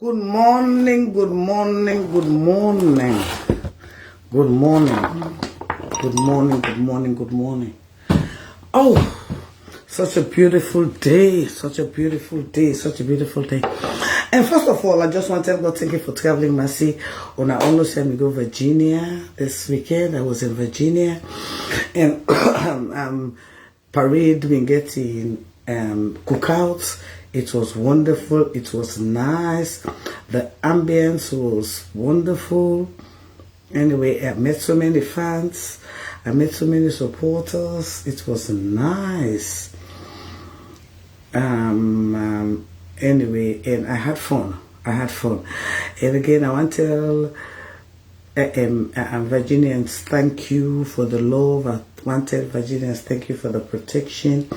Good morning, good morning, good morning. Good morning. Good morning, good morning, good morning. Oh, such a beautiful day, such a beautiful day, such a beautiful day. And first of all, I just want to tell God thank you for traveling mercy. On I almost had me go Virginia this weekend. I was in Virginia and parade we get in cookouts. It was wonderful. It was nice. The ambience was wonderful. Anyway, I met so many fans. I met so many supporters. It was nice. Anyway, and I had fun. And again, I want to tell Virginians, thank you for the love. I want to tell Virginians, thank you for the protection.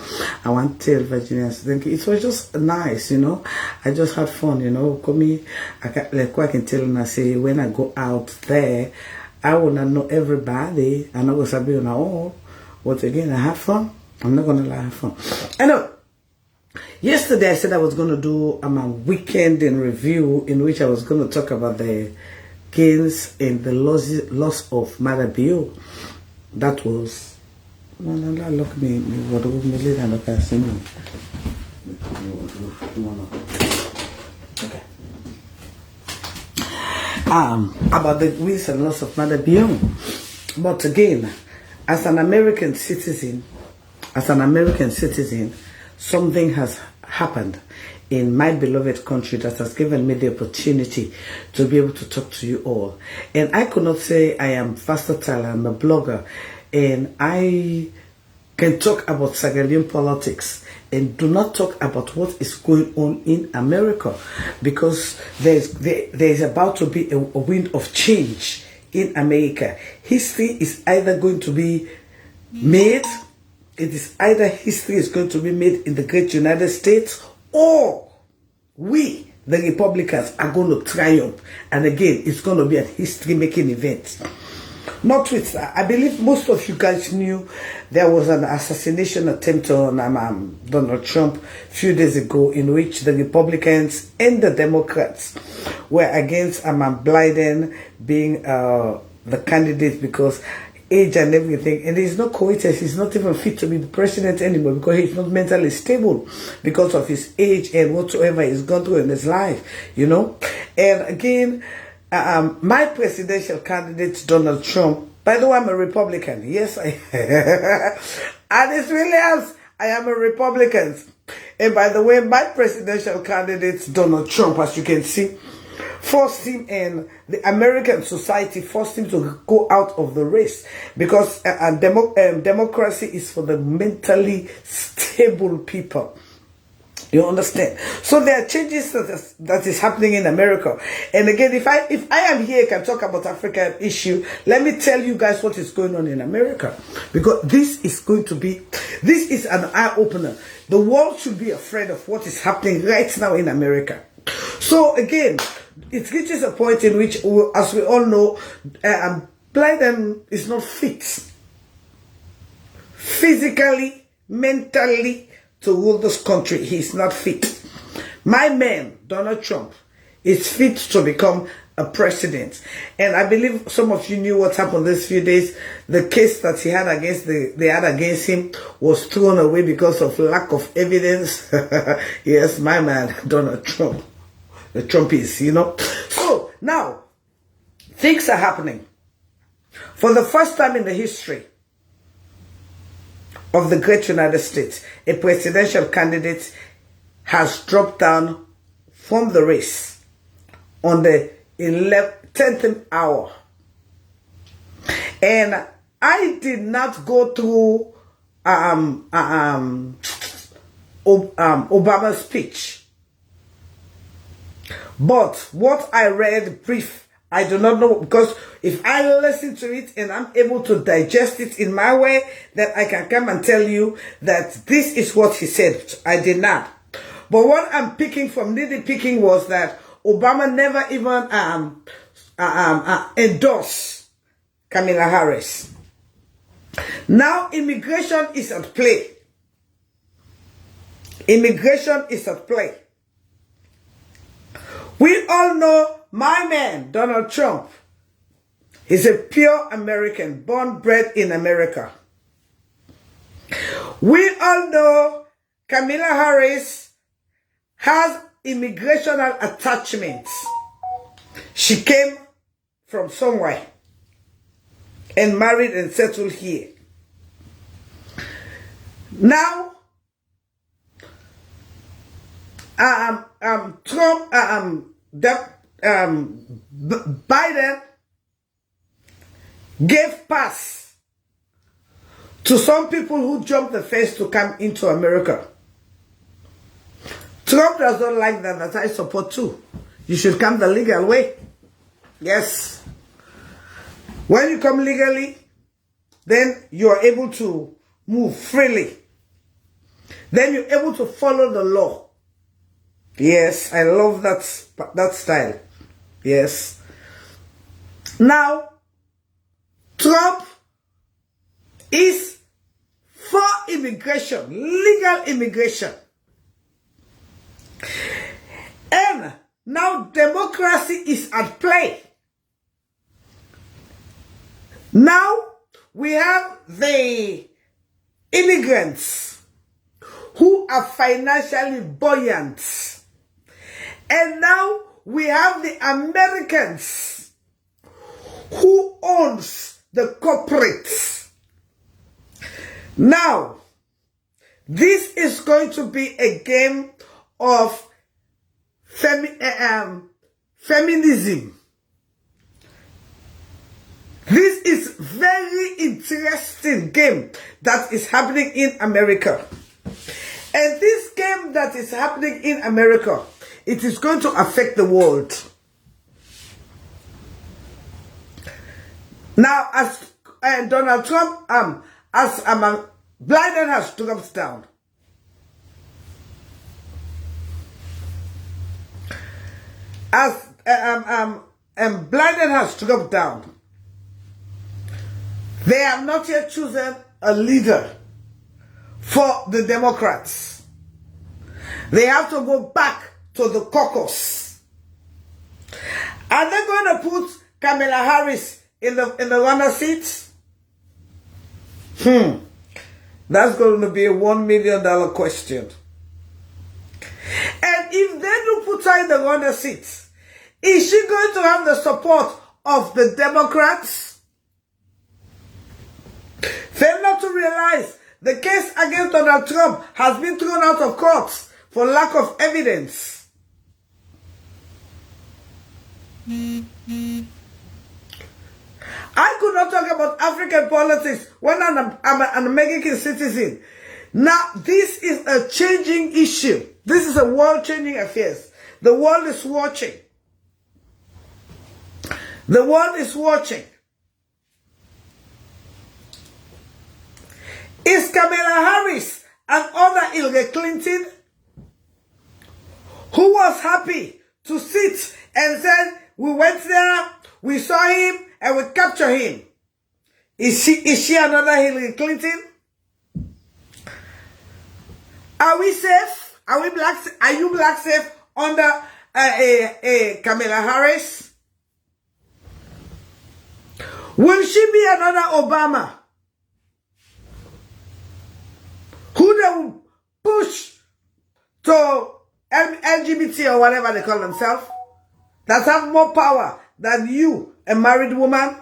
I want to tell Virginians, thank you. It was just nice, you know. I just had fun, you know. Like what I can tell you, I say, when I go out there, I will not know everybody. I'm not going to be on my own. But again, I had fun. I'm not going to lie, I had fun. I know. Yesterday, I said I was going to do a weekend in review in which I was going to talk about the gains and the loss of Mother Bio. That was... Look me. Okay. about the wins and loss of Mother Beyond. But again, as an American citizen, something has happened in my beloved country that has given me the opportunity to be able to talk to you all. And I could not say I am versatile, I'm a blogger, and I can talk about Sierra politics and do not talk about what is going on in America, because there is about to be a wind of change in America. History is either going to be made, history is going to be made in the great United States, or we, the Republicans, are going to triumph. And again, it's going to be a history-making event. Not with, I believe most of you guys knew there was an assassination attempt on Donald Trump a few days ago, in which the Republicans and the Democrats were against Biden being the candidate because age and everything. And it's no coincidence, he's not even fit to be the president anymore, because he's not mentally stable because of his age and whatsoever he's gone through in his life, you know. And again, my presidential candidate, Donald Trump, by the way, I'm a Republican. Yes, I and it's Williams, I am a Republican. And by the way, my presidential candidate, Donald Trump, as you can see, forced him, and the American society forced him to go out of the race, because democracy is for the mentally stable people. You understand? So there are changes that is happening in America. And again, if I am here, can talk about African issue, let me tell you guys what is going on in America, because this is an eye-opener. The world should be afraid of what is happening right now in America. So again, it reaches a point in which, as we all know, Biden is not fit physically, mentally, to rule this country. He's not fit. My man, Donald Trump, is fit to become a president. And I believe some of you knew what happened these few days. The case that he had against him was thrown away because of lack of evidence. Yes, my man, Donald Trump. The Trumpies, you know. So now, things are happening. For the first time in the history of the great United States, a presidential candidate has dropped down from the race on the 10th hour. And I did not go through Obama's speech, but what I read brief, I do not know, because if I listen to it and I'm able to digest it in my way, then I can come and tell you that this is what he said. I did not. But what I'm picking from nitty-picking was that Obama never even endorsed Kamala Harris. Now immigration is at play. Immigration is at play. We all know my man, Donald Trump, is a pure American, born, bred in America. We all know Kamala Harris has immigrational attachments. She came from somewhere and married and settled here. Now, Biden gave pass to some people who jumped the fence to come into America. Trump does not like that I support too. You should come the legal way. Yes. When you come legally, then you are able to move freely. Then you're able to follow the law. Yes, I love that style. Yes. Now, Trump is for immigration, legal immigration. And now democracy is at play. Now we have the immigrants who are financially buoyant. And now we have the Americans Now, this is going to be a game of feminism. This is very interesting game that is happening in America. And this game that is happening in America, it is going to affect the world. Now, as Donald Trump, Biden has dropped down. As Biden has dropped down, they have not yet chosen a leader for the Democrats. They have to go back to the caucus. Are they going to put Kamala Harris in the runner seat? That's going to be a $1 million question. And if they do put her in the runner seat, is she going to have the support of the Democrats? Fail not to realize the case against Donald Trump has been thrown out of court for lack of evidence. I could not talk about African politics when I'm an American citizen. Now, this is a changing issue. This is a world-changing affair. The world is watching. The world is watching. Is Kamala Harris and other Hillary Clinton, who was happy to sit and said, we went there, we saw him, and we captured him. Is she another Hillary Clinton? Are we safe? Are you black safe under Kamala Harris? Will she be another Obama? Who they will push to LGBT or whatever they call themselves, that have more power than you, a married woman?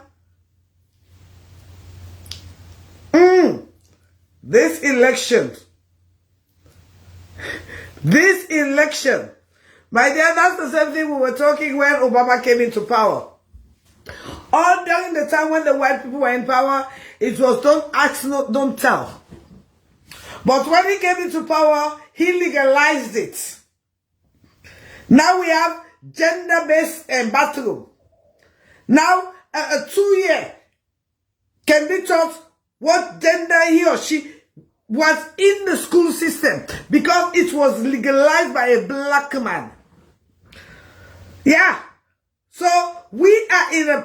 This election, my dear, that's the same thing we were talking when Obama came into power. All during the time when the white people were in power, it was don't ask, don't tell. But when he came into power, he legalized it. Now we have gender-based bathroom. Now, a 2-year can be taught what gender he or she was in the school system because it was legalized by a black man. Yeah. So, we are in a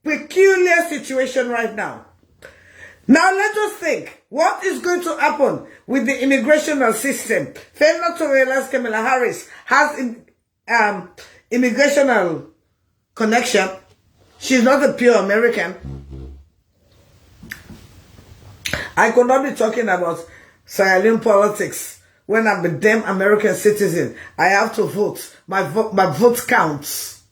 peculiar situation right now. Now, let us think, what is going to happen with the immigration system? Fail not to realize Kamala Harris has immigration connection. She's not a pure American. I could not be talking about Sierra Leone politics when I'm a damn American citizen. I have to vote. My vote counts.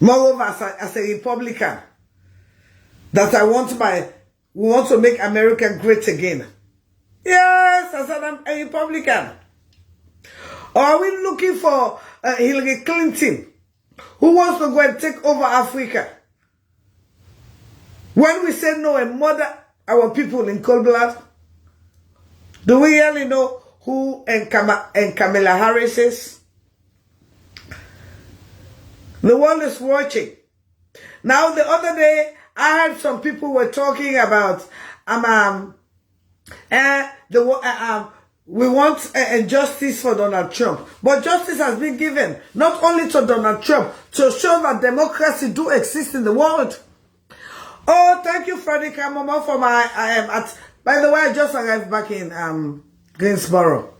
Moreover, as a Republican, that we want to make America great again. Yes, as a Republican. Or are we looking for Hillary Clinton, who wants to go and take over Africa? When we say no and murder our people in cold blood, do we really know who Kamala Harris is? The world is watching. Now, the other day, I heard some people were talking about we want justice for Donald Trump. But justice has been given not only to Donald Trump, to show that democracy do exist in the world. Oh, thank you, Freddie Kamama, for my by the way, I just arrived back in Greensboro.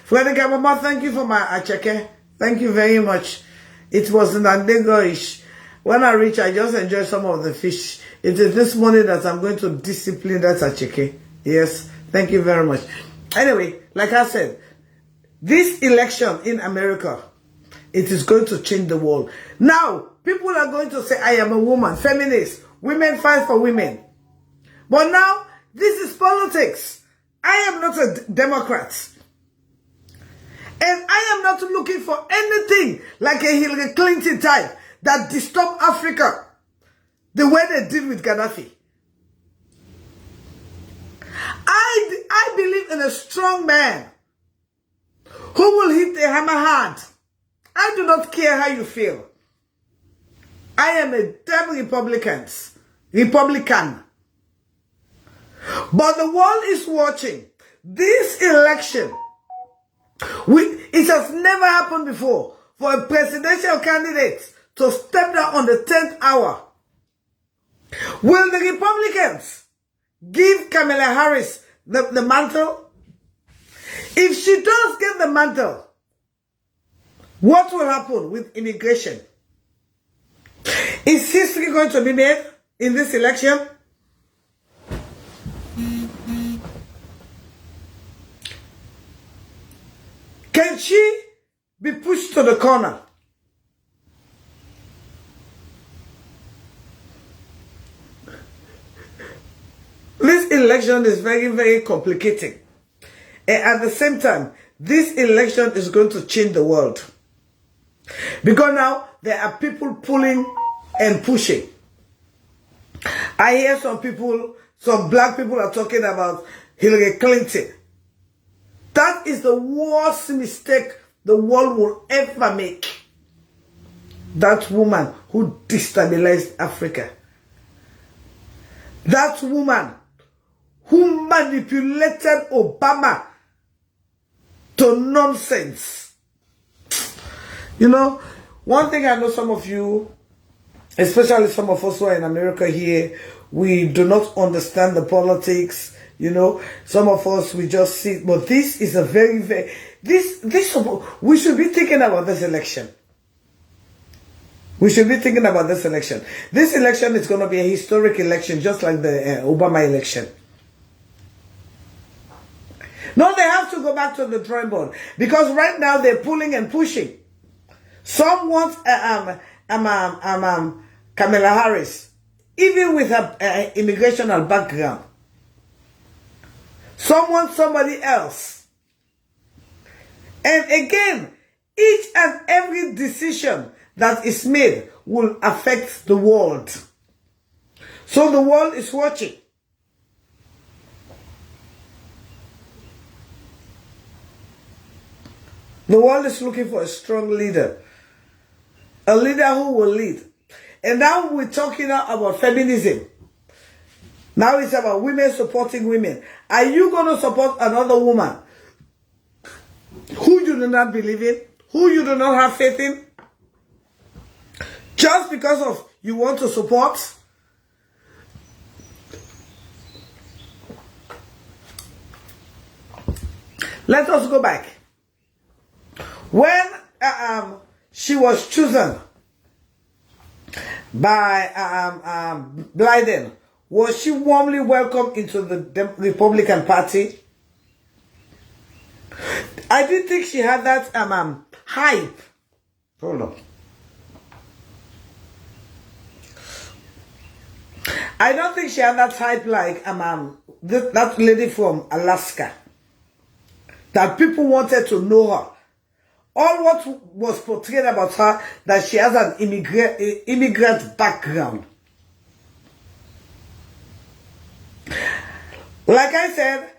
Freddie Kamama, thank you for my acheke. Thank you very much. It was an Andego-ish. When I reach, I just enjoy some of the fish. It is this morning that I'm going to discipline that acheke. Yes, thank you very much. Anyway, like I said, this election in America, it is going to change the world. Now, people are going to say, I am a woman, feminist, women fight for women. But now, this is politics. I am not a Democrat. And I am not looking for anything like a Hillary Clinton type that disturb Africa the way they did with Gaddafi. I believe in a strong man who will hit the hammer hard. I do not care how you feel. I am a damn Republican. But the world is watching. This election, it has never happened before for a presidential candidate to step down on the 10th hour. Will the Republicans give Kamala Harris the mantle? If she does get the mantle, what will happen with immigration? Is history going to be made in this election? Can she be pushed to the corner? This election is very, very complicated. And at the same time, this election is going to change the world. Because now, there are people pulling and pushing. I hear some people, some black people are talking about Hillary Clinton. That is the worst mistake the world will ever make. That woman who destabilized Africa. That woman who manipulated Obama to nonsense. You know, one thing I know some of you, especially some of us who are in America here, we do not understand the politics. You know, some of us, we just see, but this is a very, very, we should be thinking about this election. We should be thinking about this election. This election is going to be a historic election, just like the Obama election. No, they have to go back to the drawing board, because right now they're pulling and pushing. Some want Kamala Harris, even with her immigrational background. Some want somebody else. And again, each and every decision that is made will affect the world. So the world is watching. The world is looking for a strong leader. A leader who will lead. And now we're talking about feminism. Now it's about women supporting women. Are you going to support another woman who you do not believe in, who you do not have faith in, just because of you want to support? Let us go back. When she was chosen by Biden, was she warmly welcomed into the Republican Party? I didn't think she had that hype. Hold on. I don't think she had that hype like that lady from Alaska. That people wanted to know her. All what was portrayed about her, that she has an immigrant background. Like I said,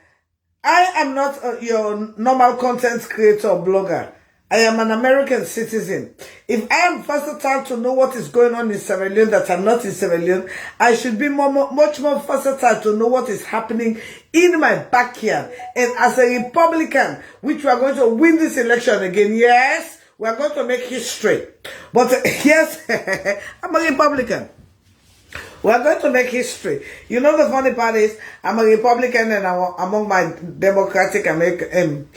I am not your normal content creator or blogger. I am an American citizen. If I am versatile to know what is going on in Sierra Leone that I'm not in Sierra Leone, I should be much more versatile to know what is happening in my backyard. And as a Republican, which we are going to win this election again, yes, we are going to make history. But yes, I'm a Republican. We are going to make history. You know, the funny part is, I'm a Republican and I'm among my Democratic African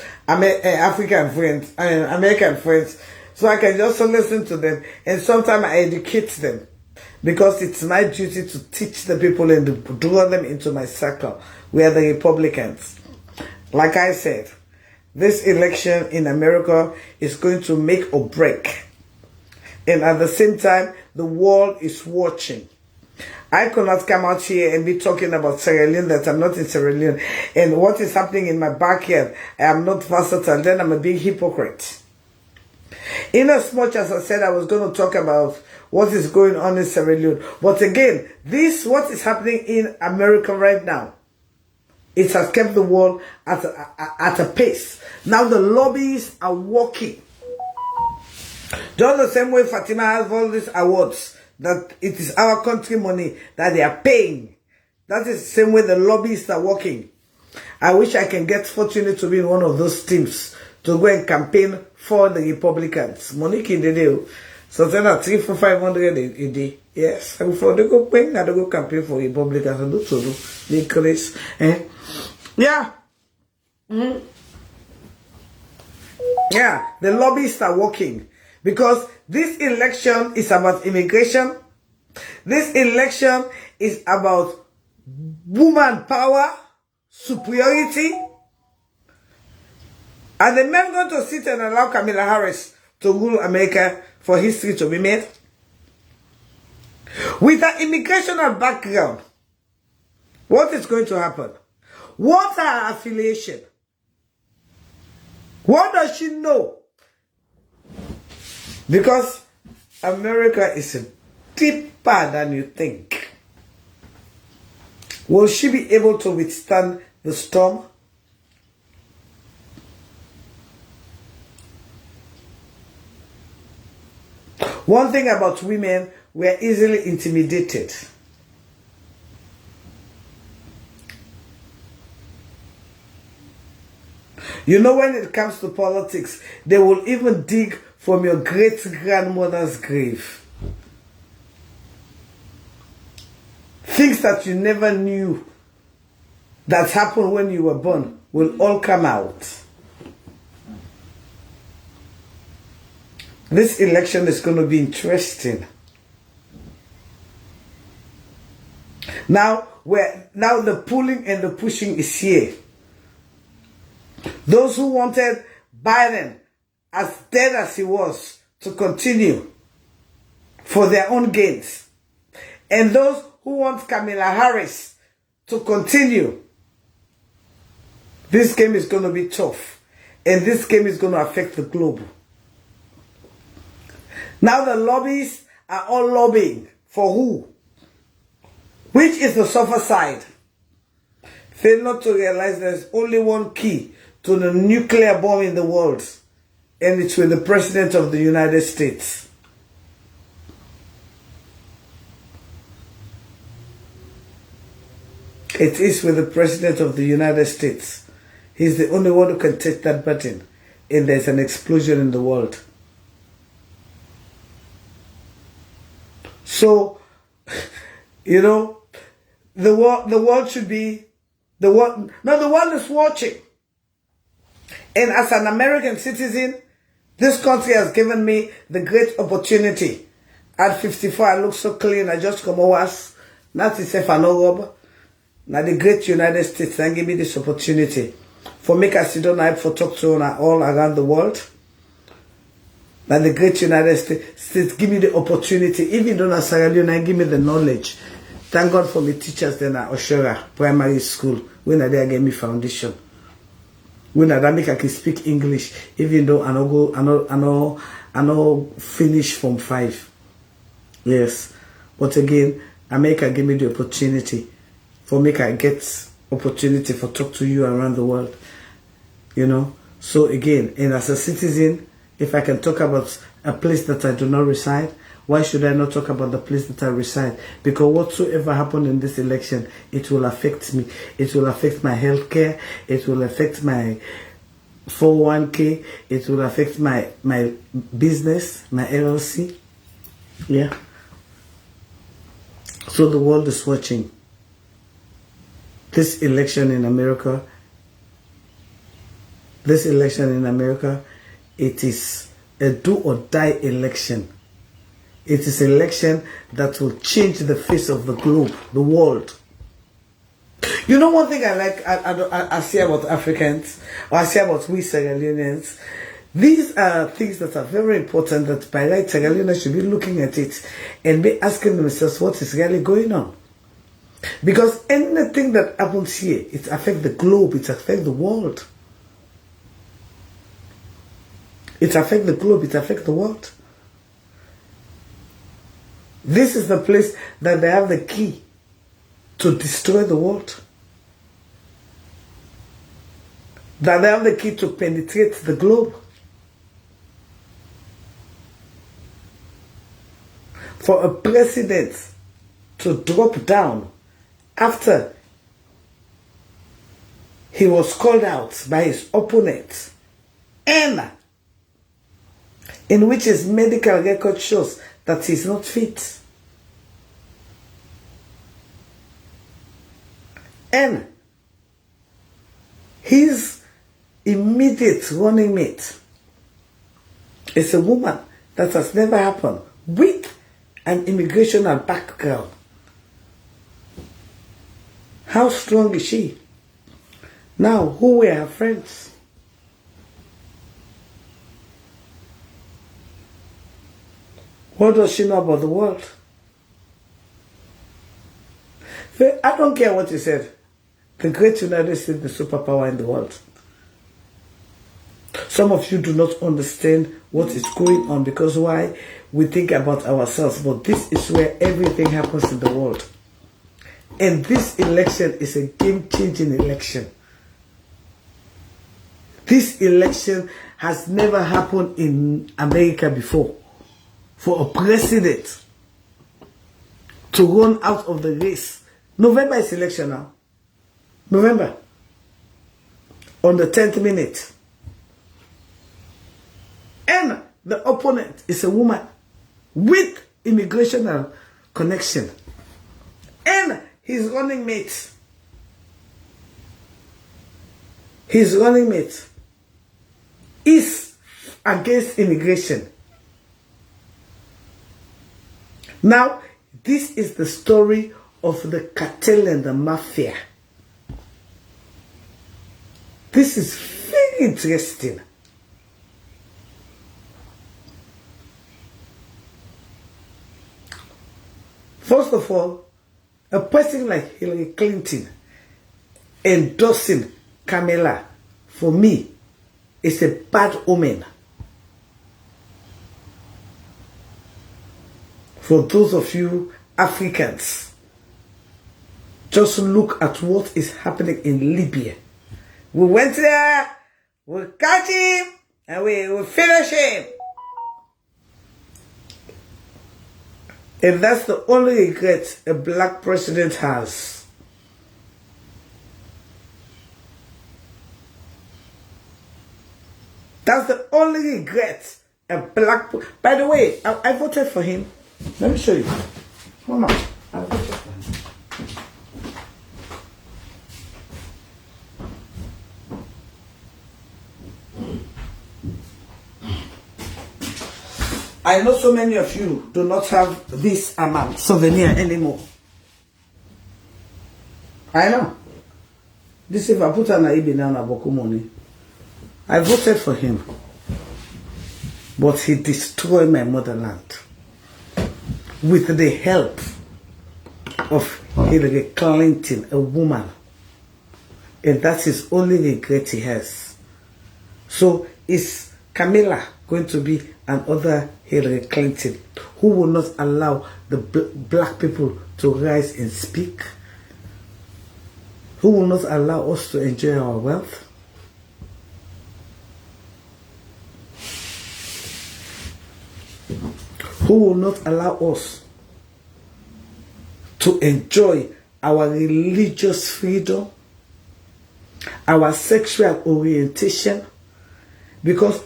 friends, American friends. So I can just listen to them. And sometimes I educate them. Because it's my duty to teach the people and to draw them into my circle. We are the Republicans. Like I said, this election in America is going to make or break. And at the same time, the world is watching. I could not come out here and be talking about Sierra Leone that I'm not in Sierra Leone. And what is happening in my backyard, I am not versatile. Then I'm a big hypocrite. In as much as I said I was going to talk about what is going on in Sierra Leone. But again, what is happening in America right now, it has kept the world at a pace. Now the lobbyists are working. Just the same way Fatima has all these awards, that it is our country money that they are paying. That is the same way the lobbyists are working. I wish I can get fortunate to be in one of those teams to go and campaign for the Republicans. Monique in the deal. So then at 300-500 a day. Yes. And for the go paying, I go campaign for Republicans and do so the increase. Yeah. Yeah. The lobbyists are working. Because this election is about immigration. This election is about woman power, superiority. Are the men going to sit and allow Kamala Harris to rule America for history to be made? With her immigrational background, what is going to happen? What are her affiliation? What does she know? Because America is deeper than you think. Will she be able to withstand the storm? One thing about women, we are easily intimidated. You know, when it comes to politics, they will even dig from your great-grandmother's grave. Things that you never knew that happened when you were born will all come out. This election is going to be interesting. Now the pulling and the pushing is here. Those who wanted Biden, as dead as he was, to continue for their own gains, and those who want Kamala Harris to continue, this game is going to be tough, and this game is going to affect the globe. Now the lobbyists are all lobbying for who? Which is the suffer side? Fail not to realize there's only one key to the nuclear bomb in the world, and it's with the President of the United States. It is with the President of the United States. He's the only one who can take that button, and there's an explosion in the world. So, you know, the world should be, the world is watching. And as an American citizen, this country has given me the great opportunity. At 54, I look so clean, I just come over. Not to say for no rub. Now the great United States and give me this opportunity for make us sit down and for talk to all around the world. Now the great United States give me the opportunity, even though Sierra Leone give me the knowledge. Thank God for my teachers then at Oshora Primary School, when I gave me foundation. When I make I can speak English, even though I know finish from 5. Yes. But again, America give me the opportunity for make I get opportunity for talk to you around the world. You know? So again, and as a citizen, if I can talk about a place that I do not reside, why should I not talk about the place that I reside? Because whatsoever happened in this election, it will affect me. It will affect my health care. It will affect my 401k. It will affect my business, my LLC. Yeah. So the world is watching. This election in America, it is a do or die election. It is an election that will change the face of the globe, the world. You know one thing I like, I say about Africans, or I say about we Sierra Leoneans, These are things that are very important that by right Sierra Leone should be looking at it and be asking themselves what is really going on. Because anything that happens here, it affects the globe, it affects the world. It affects the globe, it affects the world. This is the place that they have the key to destroy the world. That they have the key to penetrate the globe. For a president to drop down after he was called out by his opponent, and in which his medical record shows that he's not fit. And his immediate running mate is a woman that has never happened with an immigration background. How strong is she? Now, who were her friends? What does she know about the world? I don't care what you said. The great United States is the superpower in the world. Some of you do not understand what is going on because why? We think about ourselves, but this is where everything happens in the world. And this election is a game-changing election. This election has never happened in America before. For a president to run out of the race. November is election now. November. On the 10th minute. And the opponent is a woman with immigration connection. And his running mate. His running mate is against immigration. Now, this is the story of the cartel and the mafia. This is very interesting. First of all, a person like Hillary Clinton endorsing Kamala, for me, is a bad omen. For those of you Africans, just look at what is happening in Libya. We went there, we catch him, and we finish him. And that's the only regret a black president has. That's the only regret a black... By the way, I voted for him. Let me show you. Come on. I voted for him. I know so many of you do not have this amount souvenir anymore. I know. This if I put an Ibi now Boku money. I voted for him. But he destroyed my motherland. With the help of Hillary Clinton, a woman. And that's his only regret he has. So is Kamala going to be another Hillary Clinton who will not allow the black people to rise and speak? Who will not allow us to enjoy our wealth? Who will not allow us to enjoy our religious freedom, our sexual orientation? Because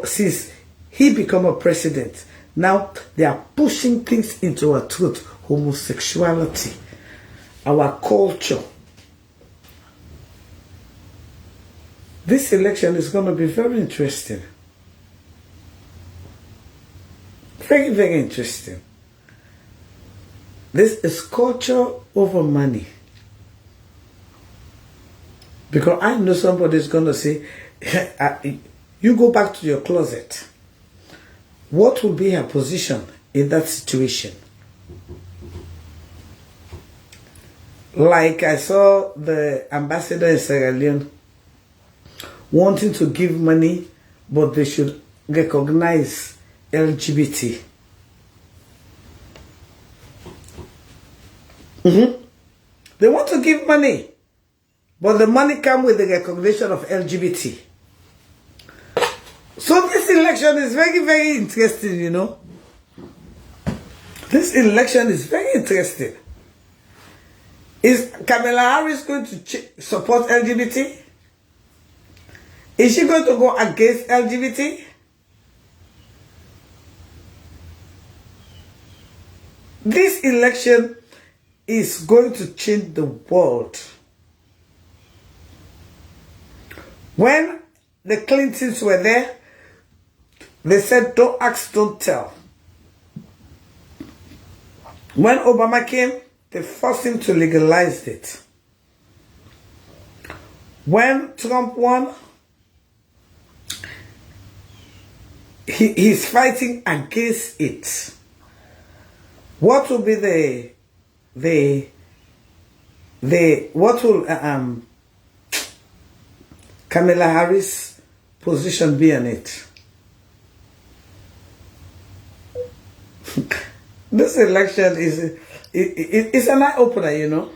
since he became a president, now they are pushing things into our truth. Homosexuality, our culture. This election is going to be very interesting. Very, very interesting. This is culture over money. Because I know somebody is going to say, You go back to your closet. What will be her position in that situation? Like I saw the ambassador in Sierra Leone wanting to give money, but they should recognize LGBT. They want to give money, but the money comes with the recognition of LGBT. So this election is very, very interesting, you know. This election is very interesting. Is Kamala Harris going to support LGBT? Is she going to go against LGBT? This election is going to change the world. When the Clintons were there, they said, don't ask, don't tell. When Obama came, they forced him to legalize it. When Trump won, he's fighting against it. What will be what will Kamala Harris' position be on it? This election it's an eye-opener, you know.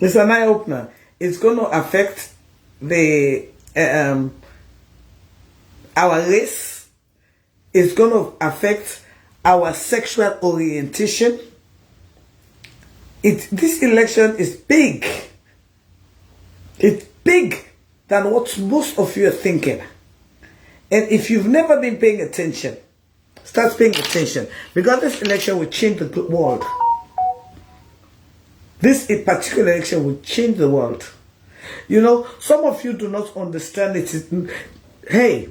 It's an eye-opener. It's going to affect our race. It's going to affect our sexual orientation. This election is big. It's big than what most of you are thinking. And if you've never been paying attention, start paying attention, because this election will change the world. This particular election will change the world. You know, some of you do not understand it. Hey,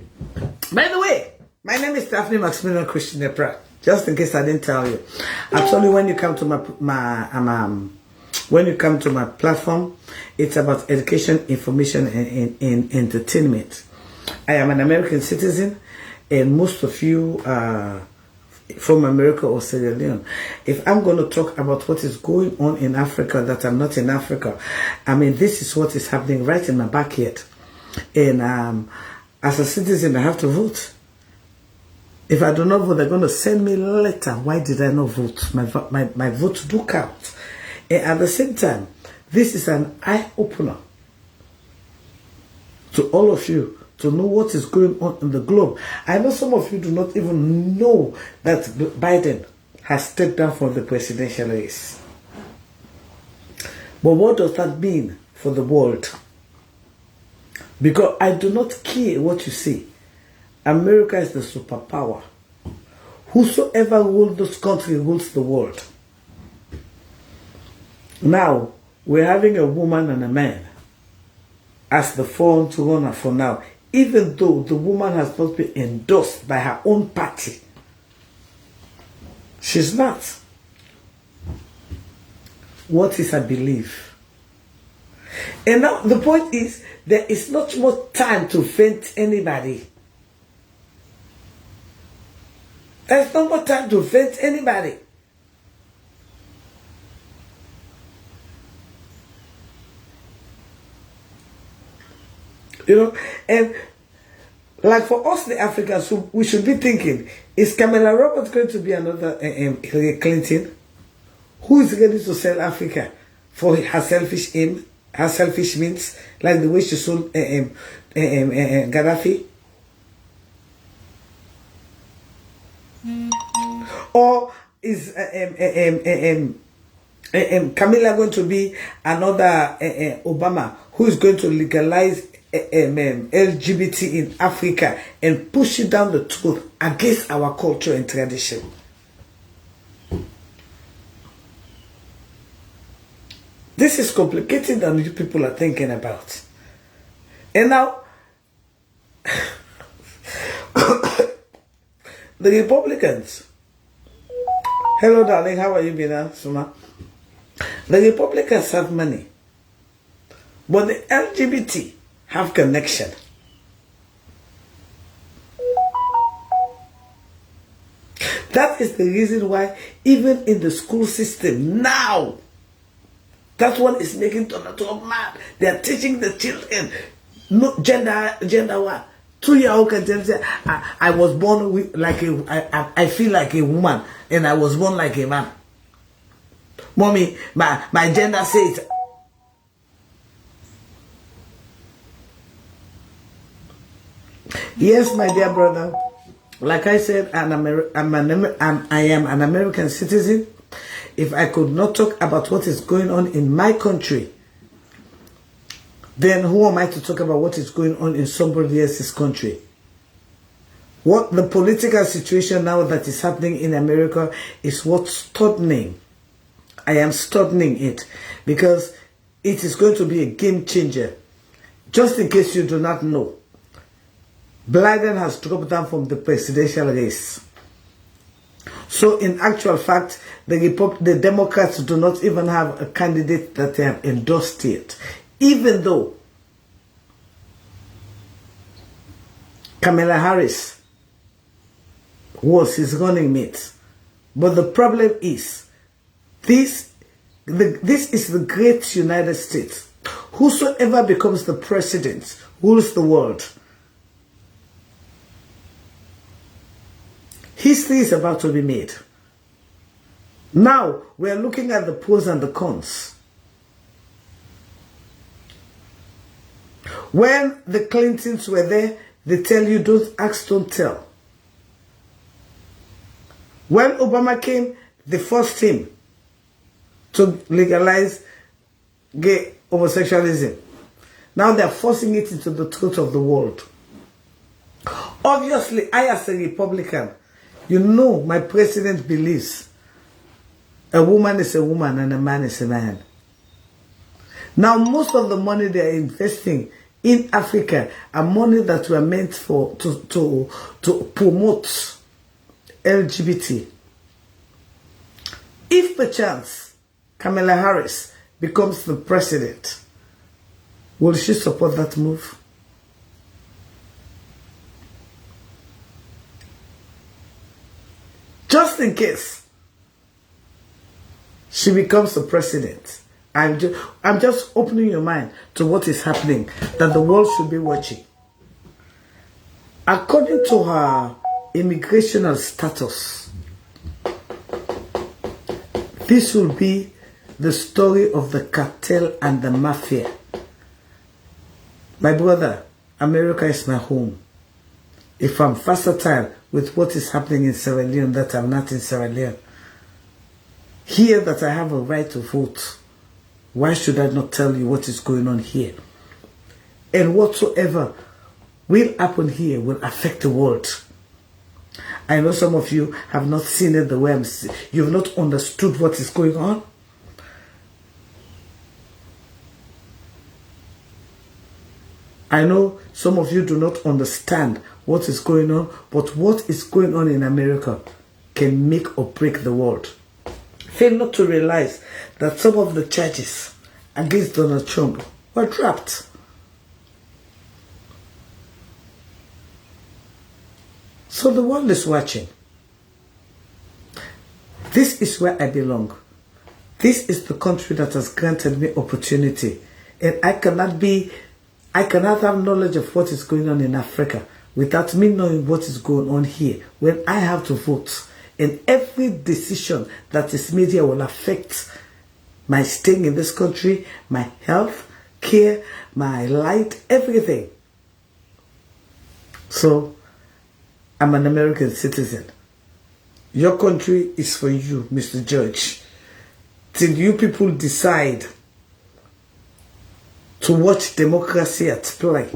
by the way, my name is Daphne Maximilian Christian Epra. Just in case I didn't tell you, actually, when you come to my platform, it's about education, information, and entertainment. I am an American citizen, and most of you are from America or Sierra Leone. If I'm going to talk about what is going on in Africa that I'm not in Africa, I mean, this is what is happening right in my backyard. And as a citizen, I have to vote. If I do not vote, they're going to send me a letter. Why did I not vote? My vote do count. And at the same time, this is an eye-opener to all of you to know what is going on in the globe. I know some of you do not even know that Biden has stepped down from the presidential race. But what does that mean for the world? Because I do not care what you say. America is the superpower. Whosoever rules this country rules the world. Now, we're having a woman and a man as the front runner for now, even though the woman has not been endorsed by her own party. She's not. What is her belief? And now the point is, there is not more time to vent anybody. There's no more time to vent anybody. You know, and like for us, the Africans, we should be thinking, is Kamala Roberts going to be another Hillary Clinton? Who is ready to sell Africa for her selfish aim, her selfish means, like the way she sold Gaddafi? Or is Kamala going to be another Obama who is going to legalize LGBT in Africa and push it down the throat against our culture and tradition? This is complicated than you people are thinking about. And now, the Republicans. Hello, darling. How are you, Bina Suma? The Republicans have money, but the LGBT have connection. That is the reason why even in the school system now, that one is making Donald Trump mad. They are teaching the children no gender one. 2-year-old can tell you, I was born with like I feel like a woman and I was born like a man. Mommy, my gender says. Yes, my dear brother. Like I said, I am an American citizen. If I could not talk about what is going on in my country, then who am I to talk about what is going on in somebody else's country? What the political situation now that is happening in America is what's studying. I am studying it because it is going to be a game changer. Just in case you do not know, Biden has dropped down from the presidential race. So in actual fact, the Democrats do not even have a candidate that they have endorsed yet. Even though Kamala Harris was his running mate. But the problem is, this is the great United States. Whosoever becomes the president rules the world. History is about to be made. Now, we are looking at the pros and the cons. When the Clintons were there, they tell you, don't ask, don't tell. When Obama came, they forced him to legalize gay homosexualism. Now they are forcing it into the truth of the world. Obviously, I as a Republican, you know my president believes a woman is a woman and a man is a man. Now, most of the money they are investing in Africa are money that were meant for to promote LGBT. If perchance Kamala Harris becomes the president, will she support that move? Just in case she becomes the president, I'm just opening your mind to what is happening that the world should be watching. According to her immigrational status, this will be the story of the cartel and the mafia. My brother, America is my home. If I'm versatile with what is happening in Sierra Leone, that I'm not in Sierra Leone, here that I have a right to vote, why should I not tell you what is going on here? And whatsoever will happen here will affect the world. I know some of you have not seen it the way I'm seeing. You've not understood what is going on. I know some of you do not understand what is going on, but what is going on in America can make or break the world. Fail not to realize that some of the charges against Donald Trump were dropped. So the world is watching. This is where I belong. This is the country that has granted me opportunity. And I cannot have knowledge of what is going on in Africa without me knowing what is going on here when I have to vote. And every decision that is made here will affect my staying in this country, my health, care, my light, everything. So, I'm an American citizen. Your country is for you, Mr. Judge. Till you people decide to watch democracy at play,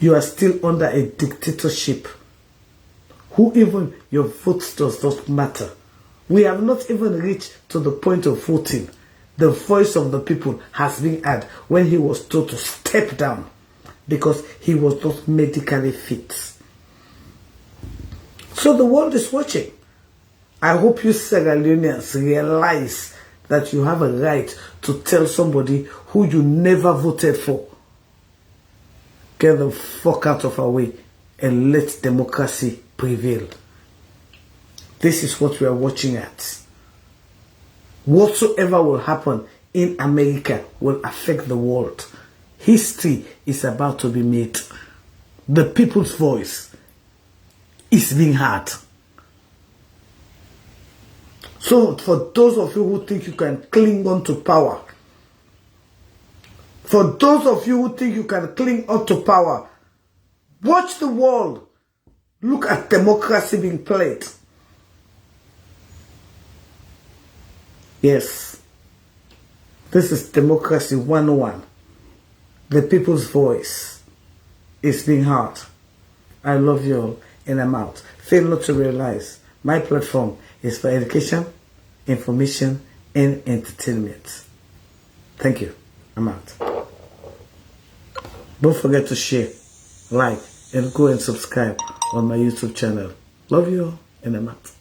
you are still under a dictatorship. Who even your vote does not matter. We have not even reached to the point of voting. The voice of the people has been heard when he was told to step down because he was not medically fit. So the world is watching. I hope you Sierra Leoneans realize that you have a right to tell somebody who you never voted for, get the fuck out of our way and let democracy prevail. This is what we are watching at. Whatsoever will happen in America will affect the world. History is about to be made. The people's voice is being heard. So for those of you who think you can cling on to power, for those of you who think you can cling on to power, watch the world. Look at democracy being played. Yes, this is democracy 101. The people's voice is being heard. I love you all, and I'm out. Fail not to realize my platform is for education, information, and entertainment. Thank you. I'm out. Don't forget to share, like, and go and subscribe on my YouTube channel. Love you all, and I'm out.